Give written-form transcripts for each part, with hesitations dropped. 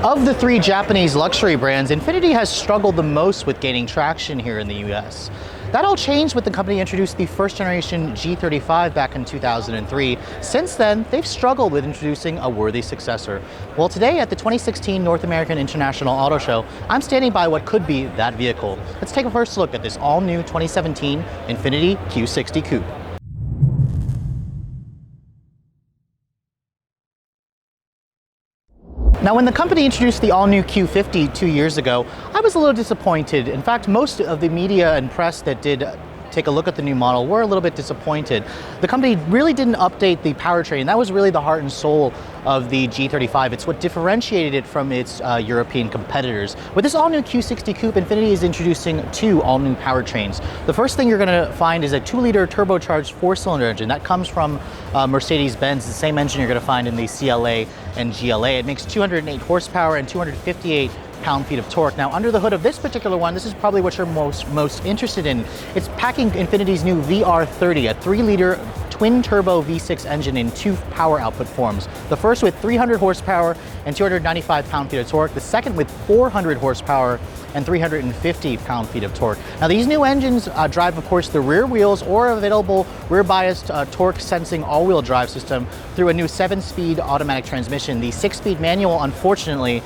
Of the three Japanese luxury brands, Infiniti has struggled the most with gaining traction here in the US. That all changed when the company introduced the first generation G35 back in 2003. Since then, they've struggled with introducing a worthy successor. Well, today at the 2016 North American International Auto Show, I'm standing by what could be that vehicle. Let's take a first look at this all-new 2017 Infiniti Q60 Coupe. Now, when the company introduced the all-new Q50 2 years ago, I was a little disappointed. In fact, most of the media and press that did take a look at the new model were a little bit disappointed. The company really didn't update the powertrain. That was really the heart and soul of the G35. It's what differentiated it from its European competitors. With this all-new Q60 Coupe, Infiniti is introducing two all-new powertrains. The first thing you're going to find is a 2-liter turbocharged 4-cylinder engine. That comes from Mercedes-Benz, the same engine you're going to find in the CLA and GLA. It makes 208 horsepower and 258 pound-feet of torque. Now, under the hood of this particular one, this is probably what you're most interested in. It's packing Infiniti's new VR30, a 3-liter twin-turbo V6 engine in two power output forms. The first with 300 horsepower and 295 pound-feet of torque. The second with 400 horsepower and 350 pound-feet of torque. Now, these new engines drive, of course, the rear wheels or available rear-biased torque-sensing all-wheel drive system through a new 7-speed automatic transmission. The 6-speed manual, unfortunately,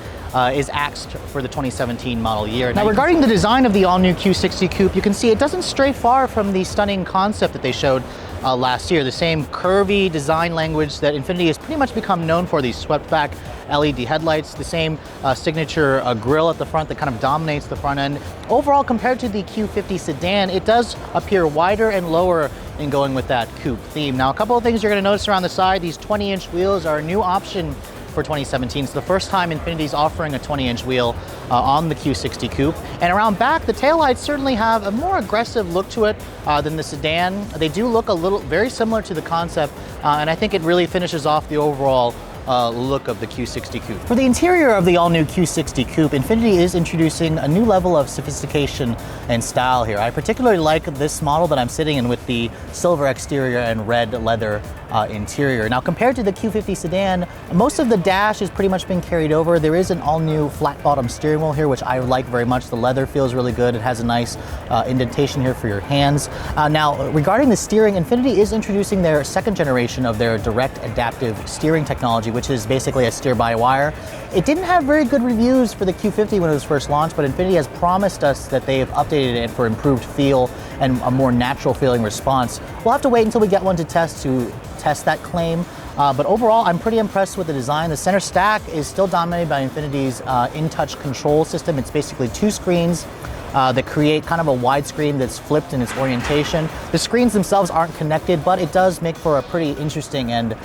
is axed for the 2017 model year. Now, regarding the design of the all-new Q60 Coupe, you can see it doesn't stray far from the stunning concept that they showed last year. The same curvy design language that Infiniti has pretty much become known for, these swept-back LED headlights, the same signature grille at the front that kind of dominates the front end. Overall, compared to the Q50 sedan, it does appear wider and lower in going with that coupe theme. Now, a couple of things you're going to notice around the side. These 20-inch wheels are a new option for 2017. It's the first time Infiniti's offering a 20-inch wheel on the Q60 Coupe. And around back, the taillights certainly have a more aggressive look to it than the sedan. They do look very similar to the concept, and I think it really finishes off the overall look of the Q60 Coupe. For the interior of the all-new Q60 Coupe, Infiniti is introducing a new level of sophistication and style here. I particularly like this model that I'm sitting in with the silver exterior and red leather interior. Now, compared to the Q50 sedan, most of the dash has pretty much been carried over. There is an all-new flat-bottom steering wheel here, which I like very much. The leather feels really good. It has a nice indentation here for your hands. Now, regarding the steering, Infiniti is introducing their second generation of their direct adaptive steering technology, which is basically a steer-by-wire. It didn't have very good reviews for the Q50 when it was first launched, but Infiniti has promised us that they have updated it for improved feel and a more natural feeling response. We'll have to wait until we get one to test that claim. But overall, I'm pretty impressed with the design. The center stack is still dominated by Infiniti's in-touch control system. It's basically two screens that create kind of a widescreen that's flipped in its orientation. The screens themselves aren't connected, but it does make for a pretty interesting and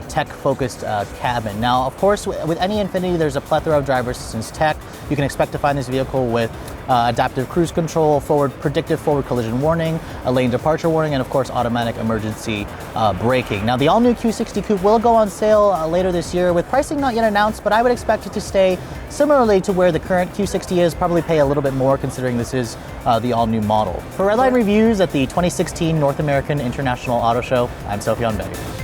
tech-focused cabin. Now, of course, with any Infiniti, there's a plethora of driver assistance tech. You can expect to find this vehicle with adaptive cruise control, predictive forward collision warning, a lane departure warning, and of course automatic emergency braking. Now, the all-new Q60 Coupe will go on sale later this year with pricing not yet announced, but I would expect it to stay similarly to where the current Q60 is, probably pay a little bit more considering this is the all-new model. For Redline Reviews at the 2016 North American International Auto Show, I'm Sofyan Bey.